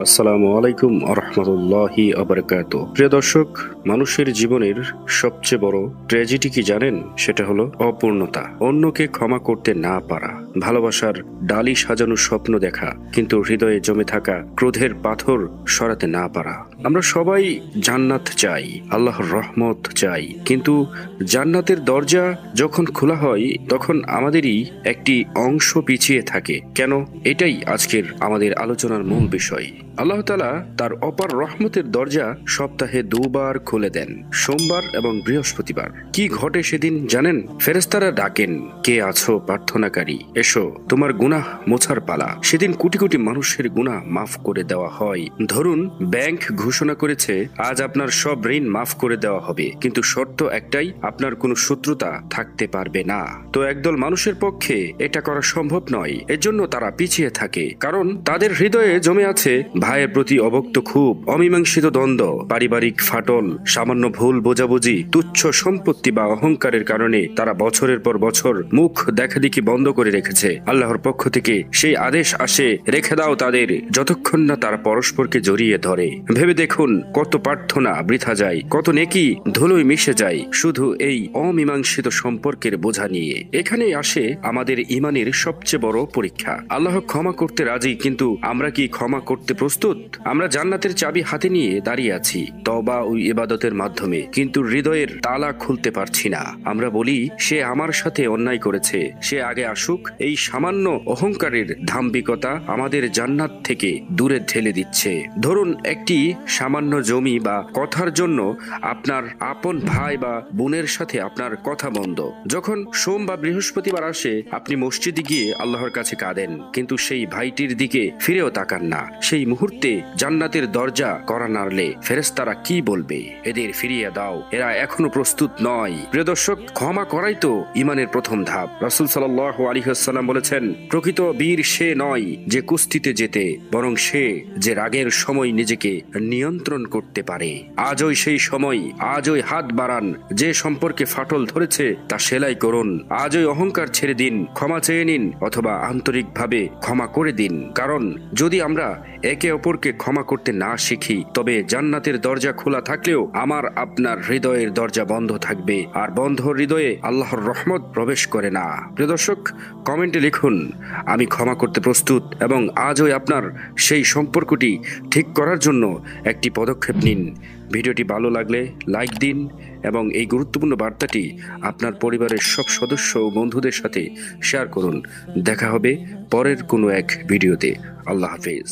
আসসালামু আলাইকুম আরহামতুল্লাহি আবরাকাতুহু। প্রিয় দর্শক, মানুষের জীবনের সবচেয়ে বড় ট্র্যাজেডি কি জানেন? সেটা হলো অপূর্ণতা, অন্যকে ক্ষমা করতে না পারা, ভালোবাসার ডালি সাজানো স্বপ্ন দেখা কিন্তু হৃদয়ে জমে থাকা ক্রোধের পাথর সরাতে না পারা। আমরা সবাই জান্নাত চাই, আল্লাহর রহমত চাই, কিন্তু জান্নাতের দরজা যখন খোলা হয় তখন আমাদেরই একটি অংশ পিছিয়ে থাকে। কেন? এটাই আজকের আমাদের আলোচনার মূল বিষয়। আল্লাহ তাআলা তার অপার রহমতের দরজা সপ্তাহে দুবার খুলে দেন, সোমবার এবং বৃহস্পতিবার। কি ঘটে সেদিন জানেন? ফেরেশতারা ডাকেন, কে আছো প্রার্থনাকারী, এসো, তোমার গুনাহ মোছার পালা। সেদিন কোটি কোটি মানুষের গুনাহ মাফ করে দেওয়া হয়। ধরুন ব্যাংক ঘোষণা করেছে আজ আপনার সব ঋণ মাফ করে দেওয়া হবে, কিন্তু শর্ত একটাই, আপনার কোনো শত্রুতা থাকতে পারবে না। তো একদল মানুষের পক্ষে এটা করা সম্ভব নয়, এজন্য তারা পিছিয়ে থাকে, কারণ তাদের হৃদয়ে জমে আছে ভাইয়ের প্রতি অবক্ত ক্ষোভ, অমীমাংসিত দ্বন্দ্ব, পারিবারিক ফাটল, সামান্য ভুল বোঝাবুঝি, তুচ্ছ সম্পত্তি বা অহংকারের কারণে তারা বছরের পর বছর মুখ দেখাদেখি বন্ধ করে রেখেছে। আল্লাহর পক্ষ থেকে সেই আদেশ আসে, রেখে দাও তাদের, যতক্ষণ না তারা পরস্পরকে জড়িয়ে ধরে। ভেবে দেখুন কত প্রার্থনা বৃথা যায়, কত নেকি ধুলোয় মিশে যায় শুধু এই অমীমাংসিত সম্পর্কের বোঝা নিয়ে। এখানেই আসে আমাদের ইমানের সবচেয়ে বড় পরীক্ষা। আল্লাহ ক্ষমা করতে রাজি, কিন্তু আমরা কি ক্ষমা করতে প্রস্তুত? আমরা জান্নাতের চাবি হাতে নিয়ে দাঁড়িয়ে আছি তওবা ও ইবাদতের মাধ্যমে, কিন্তু হৃদয়ের তালা খুলতে পারছি না। আমরা বলি সে আমার সাথে অন্যায় করেছে, সে আগে আসুক। এই সামান্য অহংকারের দাম্ভিকতা আমাদের জান্নাত থেকে দূরে ঠেলে দিচ্ছে। ধরুন একটি সামান্য জমি বা কথার জন্য আপনার আপন ভাই বা বোনের সাথে আপনার কথা বন্ধ। যখন সোম বা বৃহস্পতিবার আসে আপনি মসজিদে গিয়ে আল্লাহর কাছে কাঁদেন, কিন্তু সেই ভাইটির দিকে ফিরেও তাকান না। সেই মুহূর্তে জান্নাতের দরজা কড়া নাড়লে ফেরেশতারা কি বলবে? এদের ফিরিয়ে দাও, এরা এখনো প্রস্তুত নয়। প্রিয় দর্শক, ক্ষমা করাই তো ইমানের প্রথম ধাপ। রাসূল সাল্লাল্লাহু আলাইহি ওয়াসাল্লাম বলেছেন, প্রকৃত বীর সে নয় যে কুস্তিতে জেতে, বরং সে যে রাগের সময় নিজেকে নিয়ন্ত্রণ করতে পারে। আজই সেই সময়, আজই হাত বাড়ান। যে সম্পর্কে ফাটল ধরেছে তা সেলাই করুন। আজই অহংকার ছেড়ে দিন, ক্ষমা চেয়ে নিন, অথবা আন্তরিকভাবে ক্ষমা করে দিন। কারণ যদি আমরা একে অপরকে ক্ষমা করতে না শিখি, তবে জান্নাতের দরজা খোলা থাকলেও আমার আপনার হৃদয়ের দরজা বন্ধ থাকবে, আর বন্ধ হৃদয়ে আল্লাহর রহমত প্রবেশ করে না। প্রিয় দর্শক, কমেন্টে লিখুন, আমি ক্ষমা করতে প্রস্তুত, এবং আজই আপনার সেই সম্পর্কটি ঠিক করার জন্য একটি পদক্ষেপ নিন। ভিডিওটি ভালো লাগলে লাইক দিন এবং এই গুরুত্বপূর্ণ বার্তাটি আপনার পরিবারের সব সদস্য ও বন্ধুদের সাথে শেয়ার করুন। দেখা হবে পরের কোনো এক ভিডিওতে। আল্লাহ হাফেজ।